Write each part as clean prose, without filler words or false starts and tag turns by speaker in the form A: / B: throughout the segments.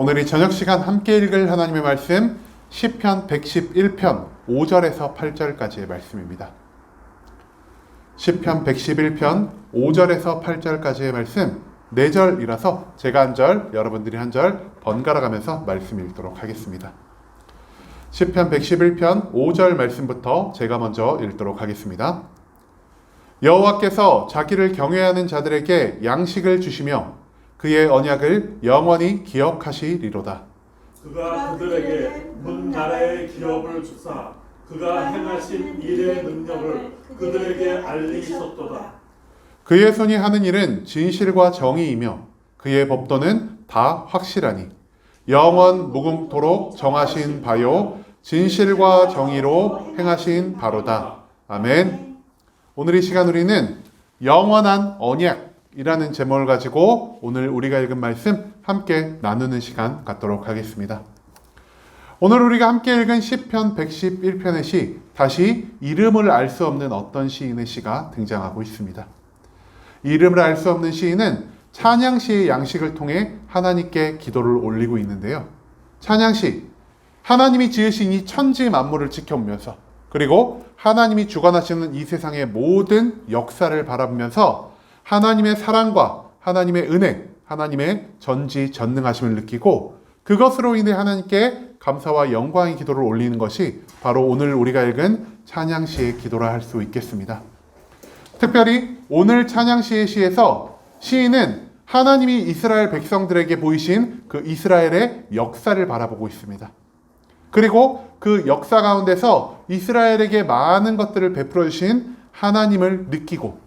A: 오늘 이 저녁 시간 함께 읽을 하나님의 말씀 시편 111편 5절에서 8절까지의 말씀입니다. 시편 111편 5절에서 8절까지의 말씀 4절이라서 제가 한 절, 여러분들이 한 절 번갈아 가면서 말씀 읽도록 하겠습니다. 시편 111편 5절 말씀부터 제가 먼저 읽도록 하겠습니다. 여호와께서 자기를 경외하는 자들에게 양식을 주시며 그의 언약을 영원히 기억하시리로다.
B: 그가 그들에게 문 나라의 기업을 주사 그가 행하신 일의 능력을 그들에게 알리셨도다.
A: 그의 손이 하는 일은 진실과 정의이며 그의 법도는 다 확실하니 영원 무궁토록 정하신 바요 진실과 정의로 행하신 바로다. 아멘. 오늘 이 시간 우리는 영원한 언약이라는 제목을 가지고 오늘 우리가 읽은 말씀 함께 나누는 시간 갖도록 하겠습니다. 오늘 우리가 함께 읽은 시편 111편의 시, 다시 이름을 알 수 없는 어떤 시인의 시가 등장하고 있습니다. 이름을 알 수 없는 시인은 찬양시의 양식을 통해 하나님께 기도를 올리고 있는데요. 찬양시, 하나님이 지으신 이 천지 만물을 지켜보면서 그리고 하나님이 주관하시는 이 세상의 모든 역사를 바라보면서 하나님의 사랑과 하나님의 은혜, 하나님의 전지전능하심을 느끼고 그것으로 인해 하나님께 감사와 영광의 기도를 올리는 것이 바로 오늘 우리가 읽은 찬양시의 기도라 할 수 있겠습니다. 특별히 오늘 찬양시의 시에서 시인은 하나님이 이스라엘 백성들에게 보이신 그 이스라엘의 역사를 바라보고 있습니다. 그리고 그 역사 가운데서 이스라엘에게 많은 것들을 베풀어 주신 하나님을 느끼고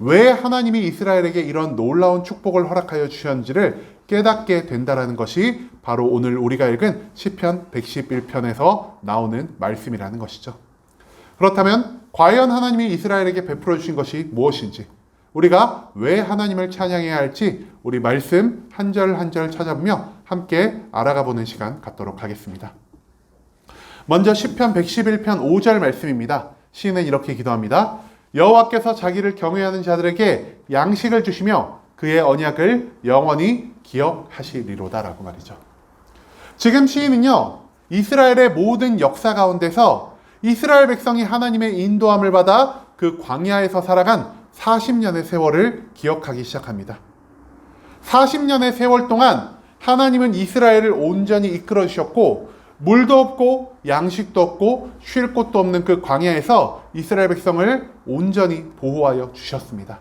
A: 왜 하나님이 이스라엘에게 이런 놀라운 축복을 허락하여 주셨는지를 깨닫게 된다는 것이 바로 오늘 우리가 읽은 시편 111편에서 나오는 말씀이라는 것이죠. 그렇다면 과연 하나님이 이스라엘에게 베풀어 주신 것이 무엇인지, 우리가 왜 하나님을 찬양해야 할지 우리 말씀 한 절 한 절 찾아보며 함께 알아가 보는 시간 갖도록 하겠습니다. 먼저 시편 111편 5절 말씀입니다. 시인은 이렇게 기도합니다. 여호와께서 자기를 경외하는 자들에게 양식을 주시며 그의 언약을 영원히 기억하시리로다라고 말이죠. 지금 시인은요, 이스라엘의 모든 역사 가운데서 이스라엘 백성이 하나님의 인도함을 받아 그 광야에서 살아간 40년의 세월을 기억하기 시작합니다. 40년의 세월 동안 하나님은 이스라엘을 온전히 이끌어 주셨고 물도 없고 양식도 없고 쉴 곳도 없는 그 광야에서 이스라엘 백성을 온전히 보호하여 주셨습니다.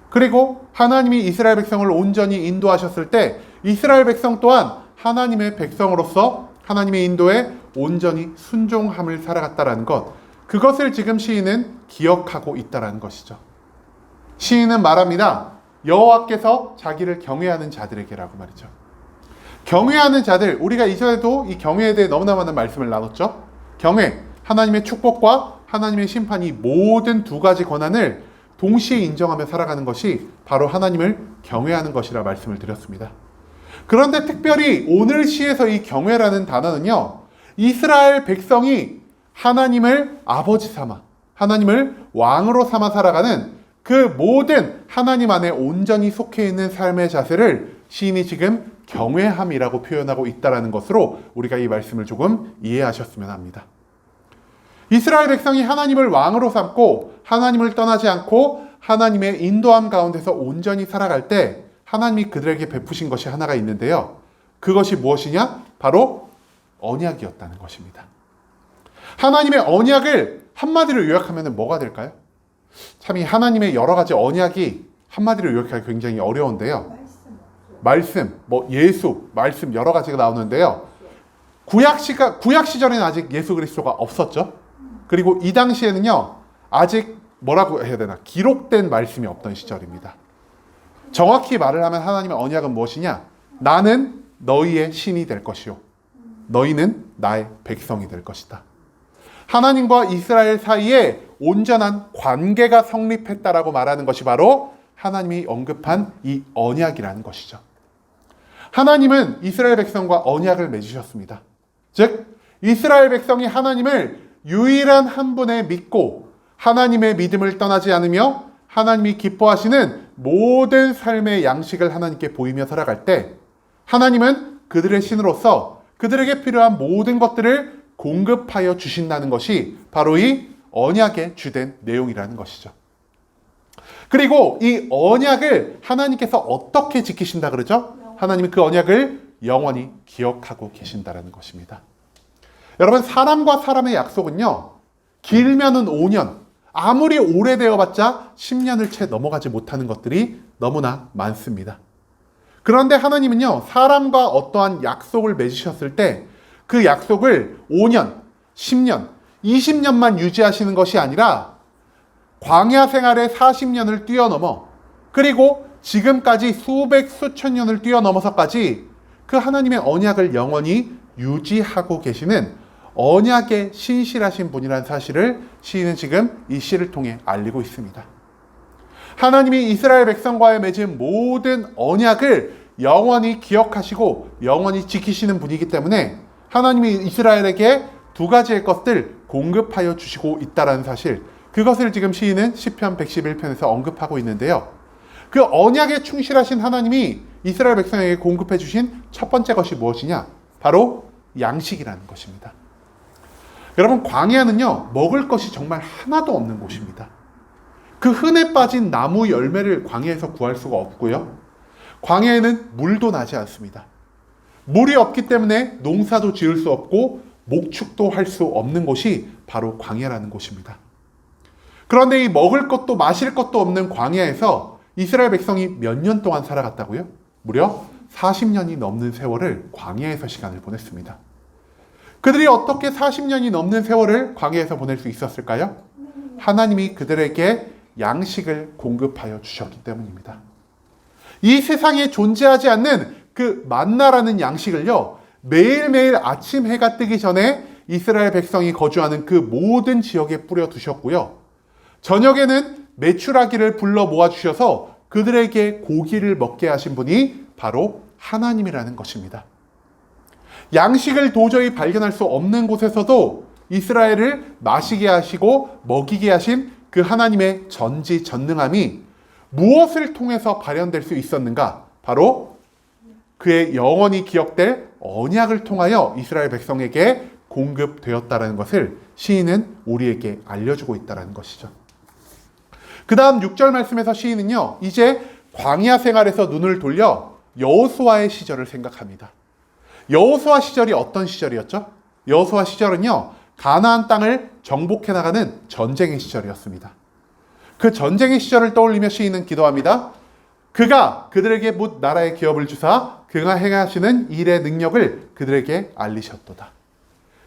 A: 그리고 하나님이 이스라엘 백성을 온전히 인도하셨을 때 이스라엘 백성 또한 하나님의 백성으로서 하나님의 인도에 온전히 순종함을 살아갔다는 것, 그것을 지금 시인은 기억하고 있다는 것이죠. 시인은 말합니다. 여호와께서 자기를 경외하는 자들에게라고 말이죠. 경외하는 자들, 우리가 이전에도 이 경외에 대해 너무나 많은 말씀을 나눴죠. 경외, 하나님의 축복과 하나님의 심판, 이 모든 두 가지 권한을 동시에 인정하며 살아가는 것이 바로 하나님을 경외하는 것이라 말씀을 드렸습니다. 그런데 특별히 오늘 시에서 이 경외라는 단어는요, 이스라엘 백성이 하나님을 아버지 삼아, 하나님을 왕으로 삼아 살아가는 그 모든 하나님 안에 온전히 속해 있는 삶의 자세를 시인이 지금 경외함이라고 표현하고 있다는 것으로 우리가 이 말씀을 조금 이해하셨으면 합니다. 이스라엘 백성이 하나님을 왕으로 삼고 하나님을 떠나지 않고 하나님의 인도함 가운데서 온전히 살아갈 때 하나님이 그들에게 베푸신 것이 하나가 있는데요. 그것이 무엇이냐? 바로 언약이었다는 것입니다. 하나님의 언약을 한마디로 요약하면 뭐가 될까요? 참 이 하나님의 여러 가지 언약이 한마디로 요약하기 굉장히 어려운데요. 말씀, 예수, 말씀 여러 가지가 나오는데요. 구약 시절에는 아직 예수 그리스도가 없었죠. 그리고 이 당시에는요, 아직 뭐라고 해야 되나, 기록된 말씀이 없던 시절입니다. 정확히 말을 하면 하나님의 언약은 무엇이냐? 나는 너희의 신이 될 것이요, 너희는 나의 백성이 될 것이다. 하나님과 이스라엘 사이에 온전한 관계가 성립했다라고 말하는 것이 바로 하나님이 언급한 이 언약이라는 것이죠. 하나님은 이스라엘 백성과 언약을 맺으셨습니다. 즉 이스라엘 백성이 하나님을 유일한 한 분에 믿고 하나님의 믿음을 떠나지 않으며 하나님이 기뻐하시는 모든 삶의 양식을 하나님께 보이며 살아갈 때 하나님은 그들의 신으로서 그들에게 필요한 모든 것들을 공급하여 주신다는 것이 바로 이 언약의 주된 내용이라는 것이죠. 그리고 이 언약을 하나님께서 어떻게 지키신다 그러죠? 하나님이 그 언약을 영원히 기억하고 계신다는 것입니다. 여러분, 사람과 사람의 약속은요, 길면은 5년, 아무리 오래되어봤자 10년을 채 넘어가지 못하는 것들이 너무나 많습니다. 그런데 하나님은요, 사람과 어떠한 약속을 맺으셨을 때 그 약속을 5년, 10년, 20년만 유지하시는 것이 아니라 광야 생활의 40년을 뛰어넘어, 그리고 지금까지 수백 수천 년을 뛰어넘어서까지 그 하나님의 언약을 영원히 유지하고 계시는 언약에 신실하신 분이라는 사실을 시인은 지금 이 시를 통해 알리고 있습니다. 하나님이 이스라엘 백성과의 맺은 모든 언약을 영원히 기억하시고 영원히 지키시는 분이기 때문에 하나님이 이스라엘에게 두 가지의 것들 공급하여 주시고 있다는 사실, 그것을 지금 시인은 시편 111편에서 언급하고 있는데요. 그 언약에 충실하신 하나님이 이스라엘 백성에게 공급해 주신 첫 번째 것이 무엇이냐? 바로 양식이라는 것입니다. 여러분, 광야는요, 먹을 것이 정말 하나도 없는 곳입니다. 그 흔해 빠진 나무 열매를 광야에서 구할 수가 없고요. 광야에는 물도 나지 않습니다. 물이 없기 때문에 농사도 지을 수 없고 목축도 할 수 없는 곳이 바로 광야라는 곳입니다. 그런데 이 먹을 것도 마실 것도 없는 광야에서 이스라엘 백성이 몇 년 동안 살아갔다고요? 무려 40년이 넘는 세월을 광야에서 시간을 보냈습니다. 그들이 어떻게 40년이 넘는 세월을 광야에서 보낼 수 있었을까요? 하나님이 그들에게 양식을 공급하여 주셨기 때문입니다. 이 세상에 존재하지 않는 그 만나라는 양식을요, 매일매일 아침 해가 뜨기 전에 이스라엘 백성이 거주하는 그 모든 지역에 뿌려 두셨고요. 저녁에는 메추라기를 불러 모아주셔서 그들에게 고기를 먹게 하신 분이 바로 하나님이라는 것입니다. 양식을 도저히 발견할 수 없는 곳에서도 이스라엘을 마시게 하시고 먹이게 하신 그 하나님의 전지전능함이 무엇을 통해서 발현될 수 있었는가? 바로 그의 영원히 기억될 언약을 통하여 이스라엘 백성에게 공급되었다는 것을 시인은 우리에게 알려주고 있다는 것이죠. 그 다음 6절 말씀에서 시인은요, 이제 광야 생활에서 눈을 돌려 여호수아의 시절을 생각합니다. 여호수아 시절이 어떤 시절이었죠? 여호수아 시절은요, 가나안 땅을 정복해 나가는 전쟁의 시절이었습니다. 그 전쟁의 시절을 떠올리며 시인은 기도합니다. 그가 그들에게 뭇 나라의 기업을 주사 그가 행하시는 일의 능력을 그들에게 알리셨도다.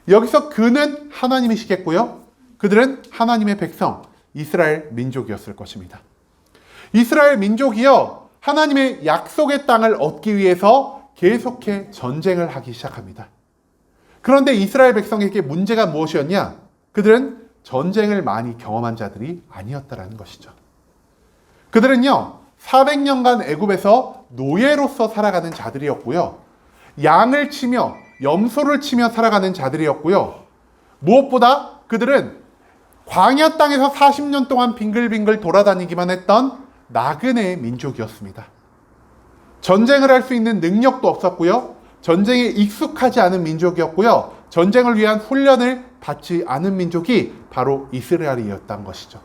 A: 여기서 그는 하나님이시겠고요, 그들은 하나님의 백성, 이스라엘 민족이었을 것입니다. 이스라엘 민족이요, 하나님의 약속의 땅을 얻기 위해서 계속해 전쟁을 하기 시작합니다. 그런데 이스라엘 백성에게 문제가 무엇이었냐? 그들은 전쟁을 많이 경험한 자들이 아니었다라는 것이죠. 그들은요, 400년간 애굽에서 노예로서 살아가는 자들이었고요. 양을 치며 염소를 치며 살아가는 자들이었고요. 무엇보다 그들은 광야 땅에서 40년 동안 빙글빙글 돌아다니기만 했던 나그네의 민족이었습니다. 전쟁을 할 수 있는 능력도 없었고요. 전쟁에 익숙하지 않은 민족이었고요. 전쟁을 위한 훈련을 받지 않은 민족이 바로 이스라엘이었던 것이죠.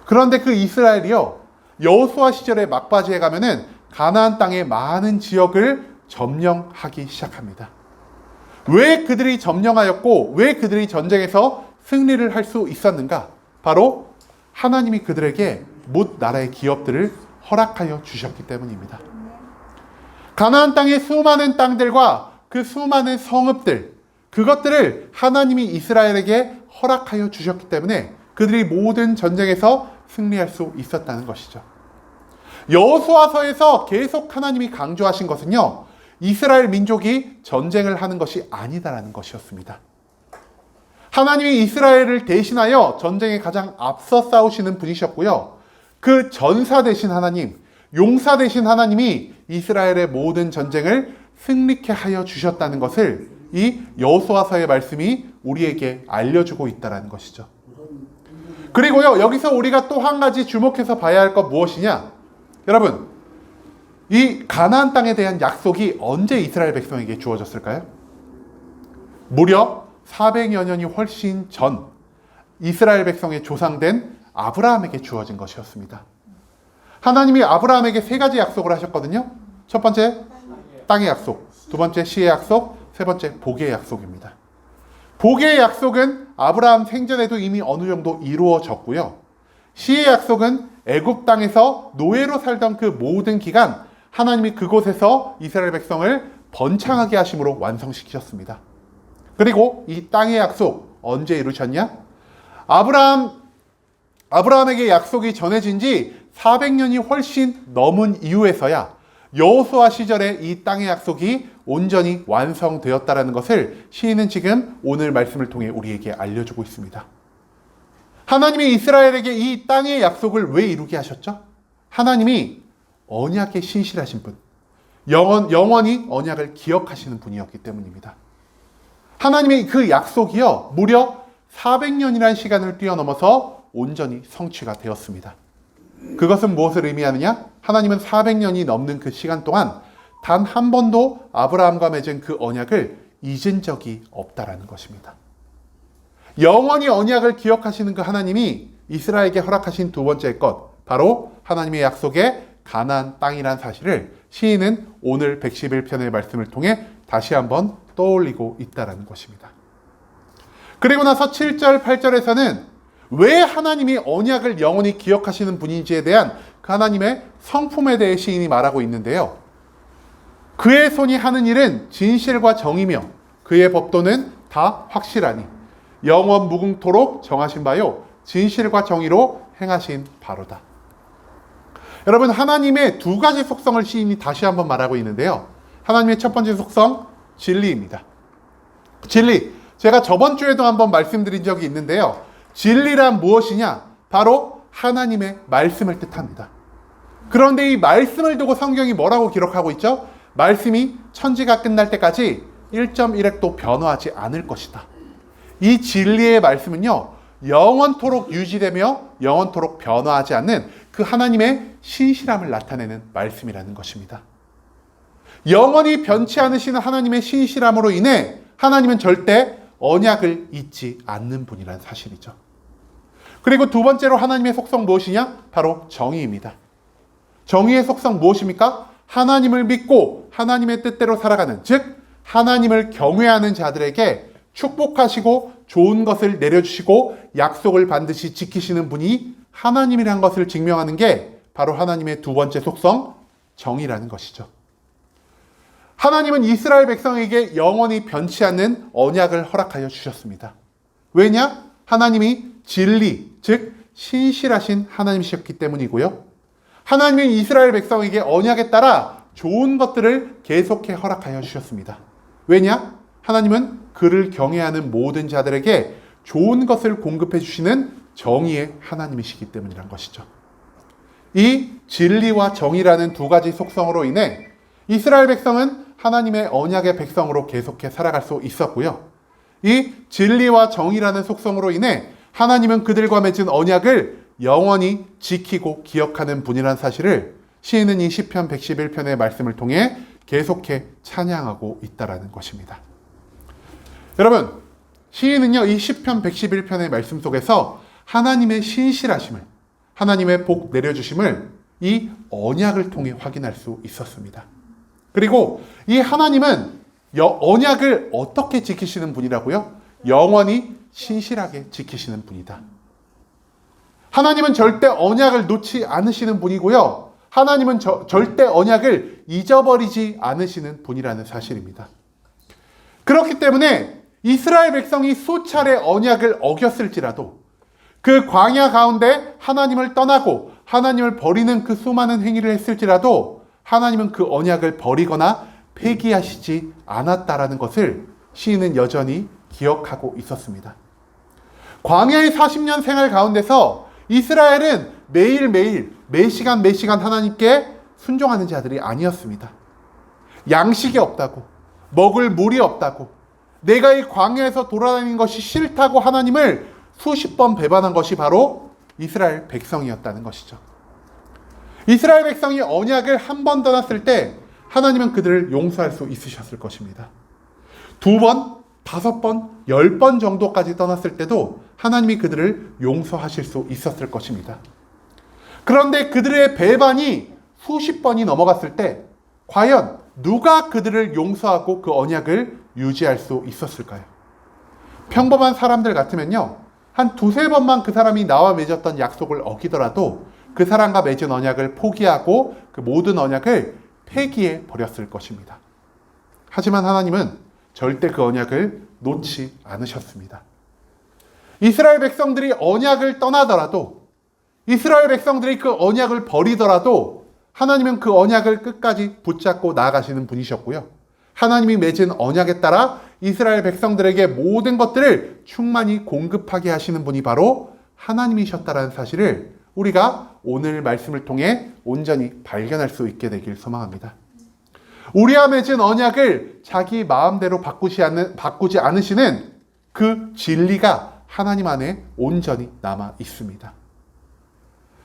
A: 그런데 그 이스라엘이요, 여호수아 시절의 막바지에 가면은 가나안 땅의 많은 지역을 점령하기 시작합니다. 왜 그들이 점령하였고 왜 그들이 전쟁에서 승리를 할 수 있었는가? 바로 하나님이 그들에게 뭇 나라의 기업들을 허락하여 주셨기 때문입니다. 가나안 땅의 수많은 땅들과 그 수많은 성읍들, 그것들을 하나님이 이스라엘에게 허락하여 주셨기 때문에 그들이 모든 전쟁에서 승리할 수 있었다는 것이죠. 여호수아서에서 계속 하나님이 강조하신 것은요, 이스라엘 민족이 전쟁을 하는 것이 아니다라는 것이었습니다. 하나님이 이스라엘을 대신하여 전쟁에 가장 앞서 싸우시는 분이셨고요. 그 전사 되신 하나님, 용사 되신 하나님이 이스라엘의 모든 전쟁을 승리케 하여 주셨다는 것을 이 여호수아서의 말씀이 우리에게 알려주고 있다는 것이죠. 그리고요, 여기서 우리가 또 한 가지 주목해서 봐야 할 것 무엇이냐? 여러분, 이 가나안 땅에 대한 약속이 언제 이스라엘 백성에게 주어졌을까요? 무려 400여 년이 훨씬 전 이스라엘 백성의 조상된 아브라함에게 주어진 것이었습니다. 하나님이 아브라함에게 세 가지 약속을 하셨거든요. 첫 번째, 땅의 약속. 두 번째, 시의 약속. 세 번째, 복의 약속입니다. 복의 약속은 아브라함 생전에도 이미 어느 정도 이루어졌고요. 시의 약속은 애굽 땅에서 노예로 살던 그 모든 기간 하나님이 그곳에서 이스라엘 백성을 번창하게 하심으로 완성시키셨습니다. 그리고 이 땅의 약속 언제 이루셨냐? 아브라함에게 약속이 전해진 지 400년이 훨씬 넘은 이후에서야 여호수아 시절에 이 땅의 약속이 온전히 완성되었다라는 것을 시인은 지금 오늘 말씀을 통해 우리에게 알려주고 있습니다. 하나님이 이스라엘에게 이 땅의 약속을 왜 이루게 하셨죠? 하나님이 언약에 신실하신 분, 영원히 언약을 기억하시는 분이었기 때문입니다. 하나님의 그 약속이요, 무려 400년이라는 시간을 뛰어넘어서 온전히 성취가 되었습니다. 그것은 무엇을 의미하느냐? 하나님은 400년이 넘는 그 시간 동안 단 한 번도 아브라함과 맺은 그 언약을 잊은 적이 없다라는 것입니다. 영원히 언약을 기억하시는 그 하나님이 이스라엘에게 허락하신 두 번째 것, 바로 하나님의 약속의 가나안 땅이란 사실을 시인은 오늘 111편의 말씀을 통해 다시 한번 떠올리고 있다라는 것입니다. 그리고 나서 7절, 8절에서는 왜 하나님이 언약을 영원히 기억하시는 분인지에 대한 그 하나님의 성품에 대해 시인이 말하고 있는데요. 그의 손이 하는 일은 진실과 정이며 그의 법도는 다 확실하니 영원 무궁토록 정하신 바요 진실과 정의로 행하신 바로다. 여러분, 하나님의 두 가지 속성을 시인이 다시 한번 말하고 있는데요. 하나님의 첫 번째 속성, 진리입니다. 진리. 제가 저번 주에도 한번 말씀드린 적이 있는데요. 진리란 무엇이냐? 바로 하나님의 말씀을 뜻합니다. 그런데 이 말씀을 두고 성경이 뭐라고 기록하고 있죠? 말씀이 천지가 끝날 때까지 1.1획도 변화하지 않을 것이다. 이 진리의 말씀은요, 영원토록 유지되며 영원토록 변화하지 않는 그 하나님의 신실함을 나타내는 말씀이라는 것입니다. 영원히 변치 않으시는 하나님의 신실함으로 인해 하나님은 절대 언약을 잊지 않는 분이라는 사실이죠. 그리고 두 번째로 하나님의 속성 무엇이냐? 바로 정의입니다. 정의의 속성 무엇입니까? 하나님을 믿고 하나님의 뜻대로 살아가는, 즉 하나님을 경외하는 자들에게 축복하시고 좋은 것을 내려주시고 약속을 반드시 지키시는 분이 하나님이란 것을 증명하는 게 바로 하나님의 두 번째 속성, 정의라는 것이죠. 하나님은 이스라엘 백성에게 영원히 변치 않는 언약을 허락하여 주셨습니다. 왜냐? 하나님이 진리, 즉 신실하신 하나님이셨기 때문이고요. 하나님은 이스라엘 백성에게 언약에 따라 좋은 것들을 계속해 허락하여 주셨습니다. 왜냐? 하나님은 그를 경외하는 모든 자들에게 좋은 것을 공급해 주시는 정의의 하나님이시기 때문이란 것이죠. 이 진리와 정의라는 두 가지 속성으로 인해 이스라엘 백성은 하나님의 언약의 백성으로 계속해 살아갈 수 있었고요. 이 진리와 정의라는 속성으로 인해 하나님은 그들과 맺은 언약을 영원히 지키고 기억하는 분이라는 사실을 시인은 이 시편 111편의 말씀을 통해 계속해 찬양하고 있다라는 것입니다. 여러분, 시인은요, 이 시편 111편의 말씀 속에서 하나님의 신실하심을, 하나님의 복 내려주심을 이 언약을 통해 확인할 수 있었습니다. 그리고 이 하나님은 언약을 어떻게 지키시는 분이라고요? 영원히 신실하게 지키시는 분이다. 하나님은 절대 언약을 놓지 않으시는 분이고요. 하나님은 절대 언약을 잊어버리지 않으시는 분이라는 사실입니다. 그렇기 때문에 이스라엘 백성이 수차례 언약을 어겼을지라도 그 광야 가운데 하나님을 떠나고 하나님을 버리는 그 수많은 행위를 했을지라도 하나님은 그 언약을 버리거나 폐기하시지 않았다라는 것을 시인은 여전히 기억하고 있었습니다. 광야의 40년 생활 가운데서 이스라엘은 매일매일 매시간 하나님께 순종하는 자들이 아니었습니다. 양식이 없다고, 먹을 물이 없다고, 내가 이 광야에서 돌아다니는 것이 싫다고 하나님을 수십 번 배반한 것이 바로 이스라엘 백성이었다는 것이죠. 이스라엘 백성이 언약을 한 번 떠났을 때 하나님은 그들을 용서할 수 있으셨을 것입니다. 2번, 5번, 10번 정도까지 떠났을 때도 하나님이 그들을 용서하실 수 있었을 것입니다. 그런데 그들의 배반이 수십 번이 넘어갔을 때 과연 누가 그들을 용서하고 그 언약을 유지할 수 있었을까요? 평범한 사람들 같으면요, 한 2-3번만 그 사람이 나와 맺었던 약속을 어기더라도 그 사람과 맺은 언약을 포기하고 그 모든 언약을 폐기해 버렸을 것입니다. 하지만 하나님은 절대 그 언약을 놓지 않으셨습니다. 이스라엘 백성들이 언약을 떠나더라도, 이스라엘 백성들이 그 언약을 버리더라도 하나님은 그 언약을 끝까지 붙잡고 나아가시는 분이셨고요. 하나님이 맺은 언약에 따라 이스라엘 백성들에게 모든 것들을 충만히 공급하게 하시는 분이 바로 하나님이셨다는 사실을 우리가 오늘 말씀을 통해 온전히 발견할 수 있게 되길 소망합니다. 우리와 맺은 언약을 자기 마음대로 바꾸지 않으시는 그 진리가 하나님 안에 온전히 남아 있습니다.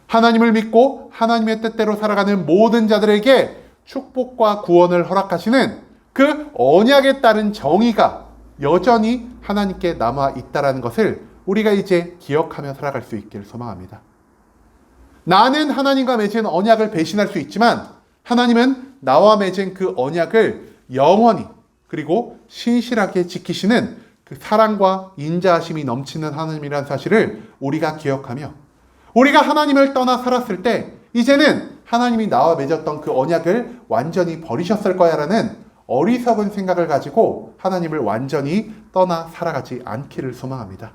A: 하나님을 믿고 하나님의 뜻대로 살아가는 모든 자들에게 축복과 구원을 허락하시는 그 언약에 따른 정의가 여전히 하나님께 남아 있다는 것을 우리가 이제 기억하며 살아갈 수 있기를 소망합니다. 나는 하나님과 맺은 언약을 배신할 수 있지만 하나님은 나와 맺은 그 언약을 영원히 그리고 신실하게 지키시는 그 사랑과 인자하심이 넘치는 하나님이라는 사실을 우리가 기억하며 우리가 하나님을 떠나 살았을 때 이제는 하나님이 나와 맺었던 그 언약을 완전히 버리셨을 거야 라는 어리석은 생각을 가지고 하나님을 완전히 떠나 살아가지 않기를 소망합니다.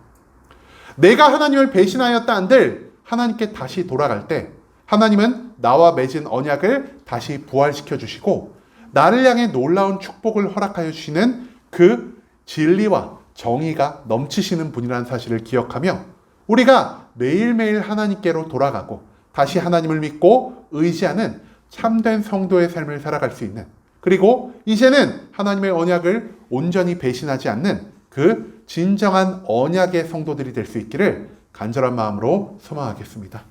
A: 내가 하나님을 배신하였다 한들 하나님께 다시 돌아갈 때 하나님은 나와 맺은 언약을 다시 부활시켜 주시고 나를 향해 놀라운 축복을 허락하여 주시는 그 진리와 정의가 넘치시는 분이라는 사실을 기억하며 우리가 매일매일 하나님께로 돌아가고 다시 하나님을 믿고 의지하는 참된 성도의 삶을 살아갈 수 있는, 그리고 이제는 하나님의 언약을 온전히 배신하지 않는 그 진정한 언약의 성도들이 될 수 있기를 간절한 마음으로 소망하겠습니다.